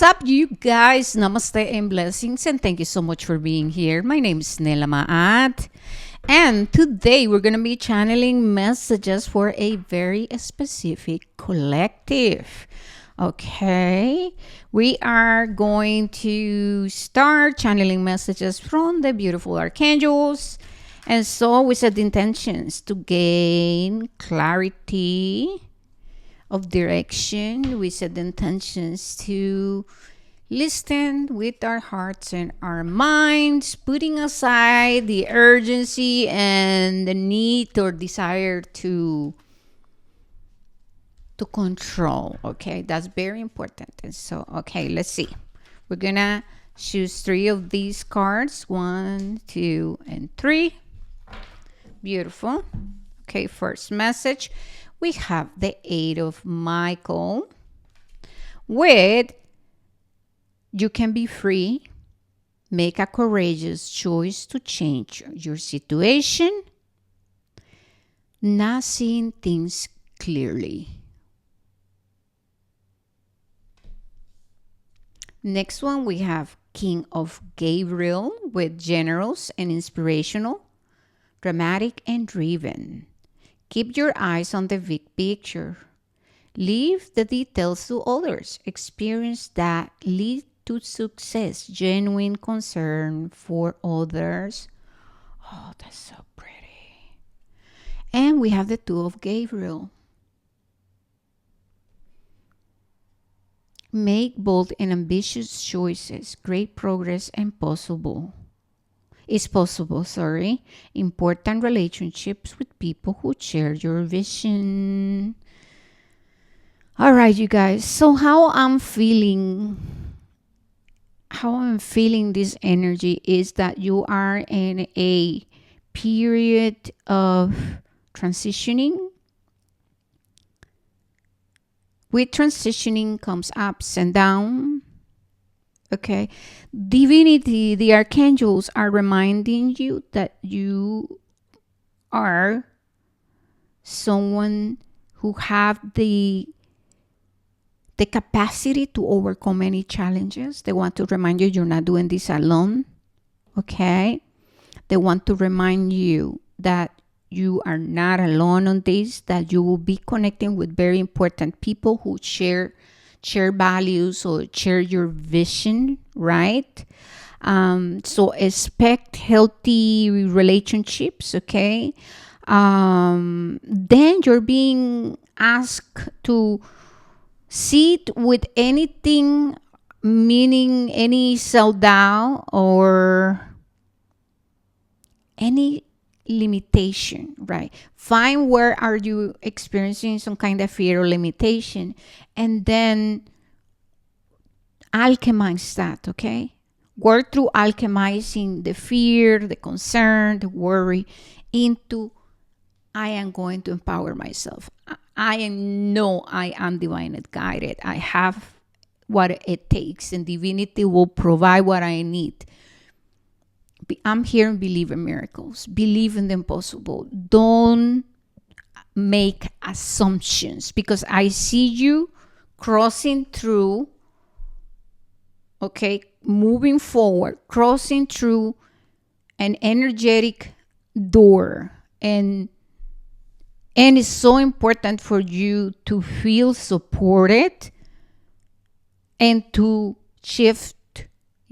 What's up, you guys? Namaste and blessings, and thank you so much for being here. My name is Nela Maat, and today we're going to be channeling messages for a very specific collective. Okay, we are going to start channeling messages from the beautiful archangels. And so we set the intentions to gain clarity of direction. We set the intentions to listen with our hearts and our minds, putting aside the urgency and the need or desire to control. Okay, that's very important. And so, okay, let's see. We're gonna choose 3 of these cards. 1, 2, and 3. Beautiful. Okay, first message. We have the 8 of Michael with you can be free, make a courageous choice to change your situation, not seeing things clearly. Next one, we have King of Gabriel with generous and inspirational, dramatic and driven. Keep your eyes on the big picture. Leave the details to others. Experience that lead to success. Genuine concern for others. Oh, that's so pretty. And we have the 2 of Gabriel. Make bold and ambitious choices. Great progress and possible. Is possible, sorry. Important relationships with people who share your vision. All right, you guys. So how I'm feeling this energy is that you are in a period of transitioning. With transitioning comes ups and downs. Okay, divinity, the archangels are reminding you that you are someone who have the capacity to overcome any challenges. They want to remind you you're not doing this alone. Okay, they want to remind you that you are not alone on this, that you will be connecting with very important people who share values or share your vision, right? So expect healthy relationships, okay? Then you're being asked to sit with anything, meaning any self-doubt or any limitation, right? Find where are you experiencing some kind of fear or limitation, and then alchemize that, okay? Work through alchemizing the fear, the concern, the worry into I am going to empower myself. I know I am divinely guided. I have what it takes, and divinity will provide what I need. I'm here and believe in miracles. Believe in the impossible. Don't make assumptions, because I see you crossing through, okay, moving forward, crossing through an energetic door. And it's so important for you to feel supported and to shift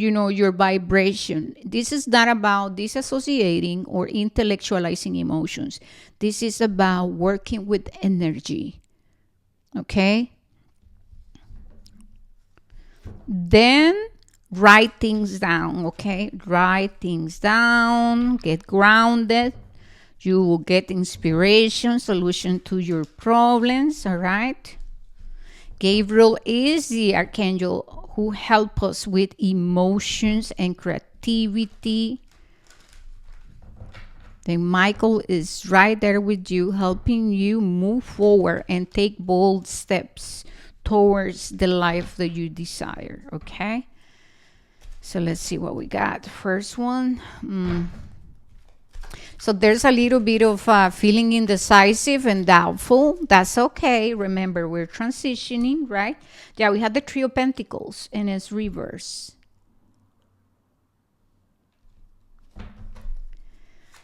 your vibration. This is not about disassociating or intellectualizing emotions. This is about working with energy. Okay? Then write things down, okay? Write things down, get grounded. You will get inspiration, solution to your problems, all right? Gabriel is the archangel who help us with emotions and creativity. Then Michael is right there with you, helping you move forward and take bold steps towards the life that you desire, okay? So let's see what we got. First one. So there's a little bit of feeling indecisive and doubtful. That's okay. Remember, we're transitioning, right? Yeah, we had the Three of Pentacles and it's reverse.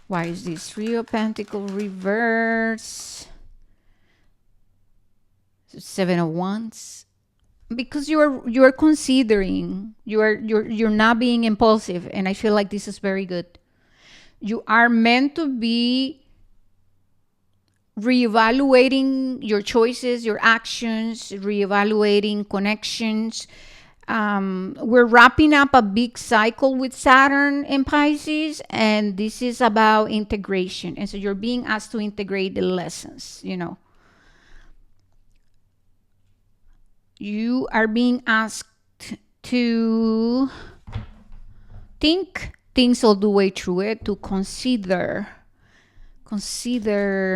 Why is this Three of Pentacles reverse? Seven of Wands. Because you're considering, you're not being impulsive, and I feel like this is very good. You are meant to be reevaluating your choices, your actions, reevaluating connections. We're wrapping up a big cycle with Saturn in Pisces, and this is about integration. And so you're being asked to integrate the lessons, you know. You are being asked to think things all the way through it, to consider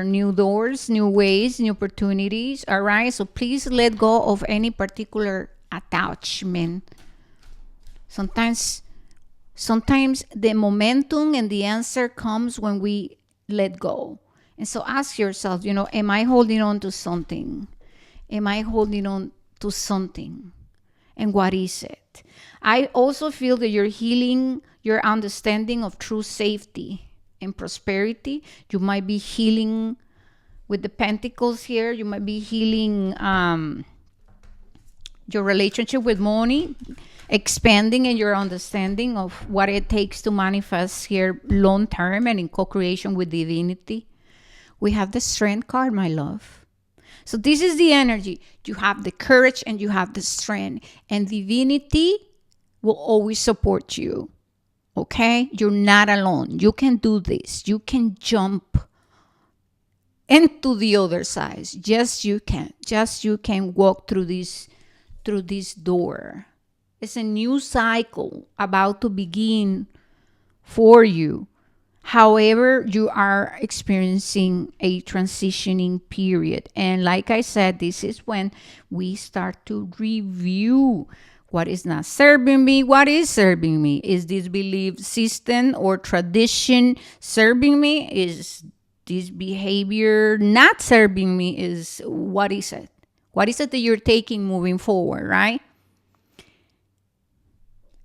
new doors, new ways, new opportunities. All right, so please let go of any particular attachment. Sometimes the momentum and the answer comes when we let go. And so ask yourself, you know, am I holding on to something? Am I holding on to something? And what is it? I also feel that you're healing your understanding of true safety and prosperity. You might be healing with the pentacles here. You might be healing your relationship with money, expanding in your understanding of what it takes to manifest here long term and in co-creation with divinity. We have the Strength card, my love. So this is the energy. You have the courage and you have the strength, and divinity will always support you. Okay? You're not alone. You can do this. You can jump into the other side. Just you can. Just you can walk through this door. It's a new cycle about to begin for you. However, you are experiencing a transitioning period. And like I said, this is when we start to review what is not serving me, what is serving me. Is this belief system or tradition serving me? Is this behavior not serving me? What is it? What is it that you're taking moving forward, right?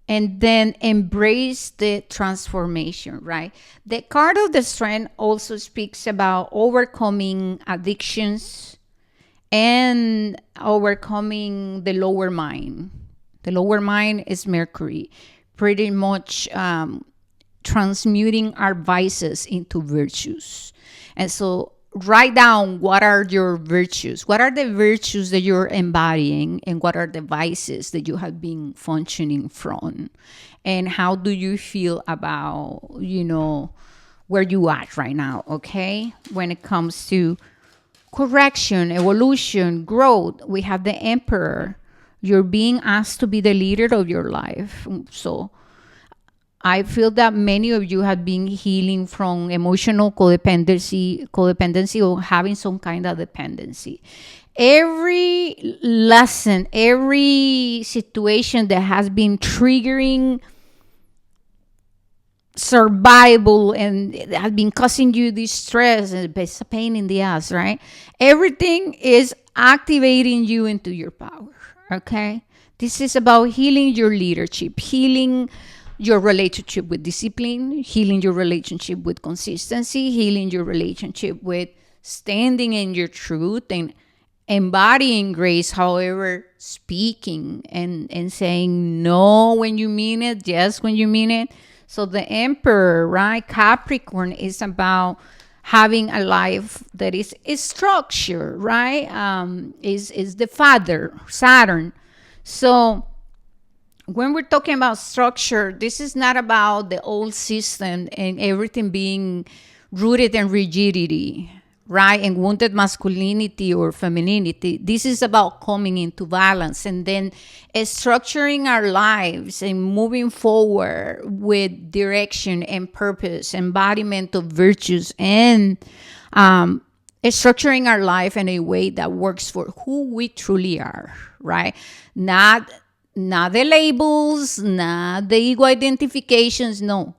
And then embrace the transformation, right? The card of the Strength also speaks about overcoming addictions and overcoming the lower mind. The lower mind is Mercury, pretty much transmuting our vices into virtues. And so write down, what are your virtues? What are the virtues that you're embodying, and what are the vices that you have been functioning from? And how do you feel about, you know, where you at right now, okay? When it comes to correction, evolution, growth, we have the Emperor. You're being asked to be the leader of your life. So I feel that many of you have been healing from emotional codependency or having some kind of dependency. Every lesson, every situation that has been triggering survival and it has been causing you this stress and it's a pain in the ass, right? Everything is activating you into your power, okay? This is about healing your leadership, healing your relationship with discipline, healing your relationship with consistency, healing your relationship with standing in your truth and embodying grace, however, speaking and saying no when you mean it, yes when you mean it. So the Emperor, right? Capricorn is about having a life that is structured, right? Is the father, Saturn. So when we're talking about structure, this is not about the old system and everything being rooted in rigidity, right? And wounded masculinity or femininity. This is about coming into balance and then structuring our lives and moving forward with direction and purpose, embodiment of virtues, and structuring our life in a way that works for who we truly are, right? Not the labels, not the ego identifications, no.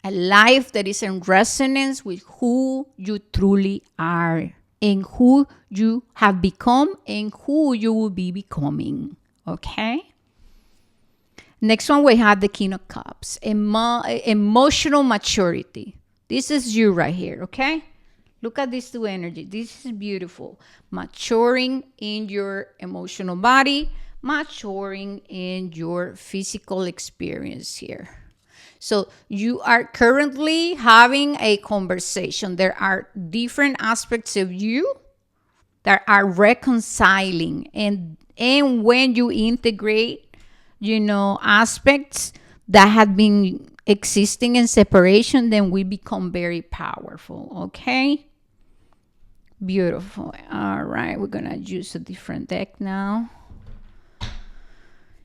a life that is in resonance with who you truly are and who you have become and who you will be becoming. Okay? Next one, we have the King of Cups, emotional maturity. This is you right here, okay? Look at these two energies. This is beautiful. Maturing in your emotional body, maturing in your physical experience here. So you are currently having a conversation. There are different aspects of you that are reconciling. And when you integrate, aspects that have been existing in separation, then we become very powerful, okay? Beautiful. All right, we're going to use a different deck now.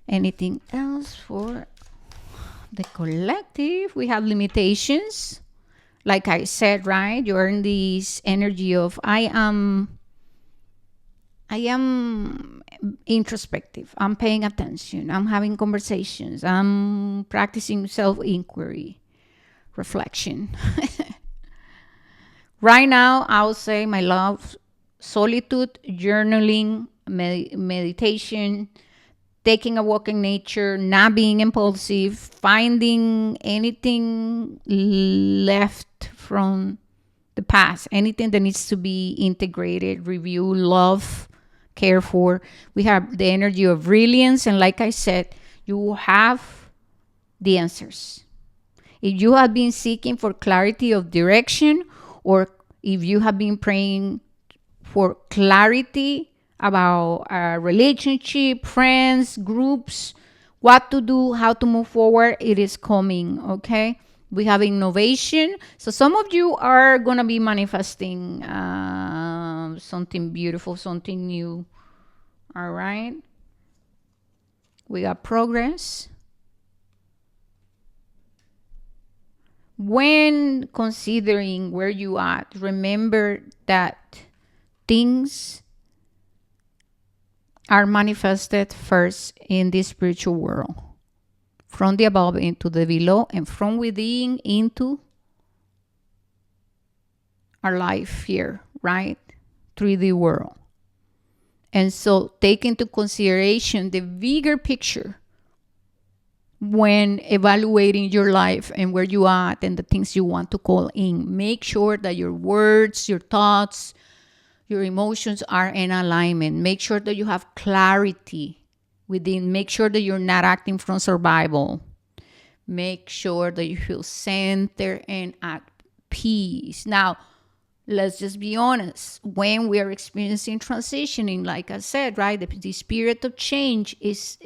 Anything else for the collective? We have limitations. Like I said, right? You're in this energy of I am introspective. I'm paying attention. I'm having conversations. I'm practicing self-inquiry, reflection. Right now, I would say my love, solitude, journaling, meditation, taking a walk in nature, not being impulsive, finding anything left from the past, anything that needs to be integrated, review, love, care for. We have the energy of brilliance. And like I said, you have the answers. If you have been seeking for clarity of direction, or if you have been praying for clarity about a relationship, friends, groups, what to do, how to move forward, it is coming, okay? We have innovation. So some of you are going to be manifesting something beautiful, something new. All right? We got progress. When considering where you at, remember that things are manifested first in the spiritual world, from the above into the below, and from within into our life here, right? 3D world. And so take into consideration the bigger picture when evaluating your life and where you are and the things you want to call in. Make sure that your words, your thoughts, your emotions are in alignment. Make sure that you have clarity within. Make sure that you're not acting from survival. Make sure that you feel centered and at peace. Now, let's just be honest. When we are experiencing transitioning, like I said, right, the spirit of change is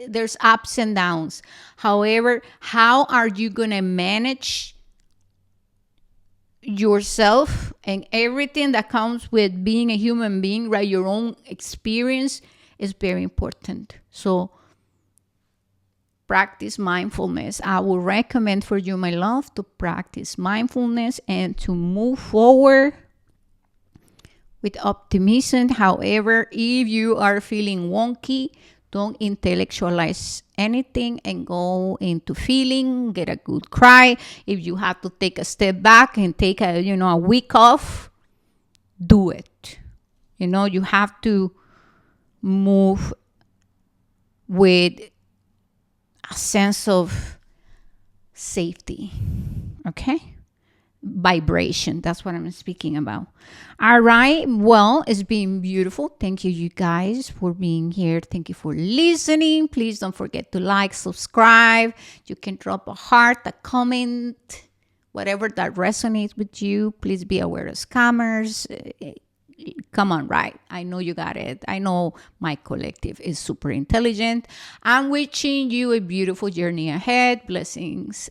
there's ups and downs. However, how are you going to manage yourself and everything that comes with being a human being, right? Your own experience is very important. So practice mindfulness. I would recommend for you, my love, to practice mindfulness and to move forward with optimism. However, if you are feeling wonky, don't intellectualize anything and go into feeling, get a good cry. If you have to take a step back and take a week off, do it. You have to move with a sense of safety, okay? Vibration, that's what I'm speaking about. All right, well, it's been beautiful. Thank you guys for being here. Thank you for listening. Please don't forget to like, subscribe. You can drop a heart, a comment, whatever that resonates with you. Please be aware of scammers. Come on, right? I know you got it. I know my collective is super intelligent. I'm wishing you a beautiful journey ahead. Blessings.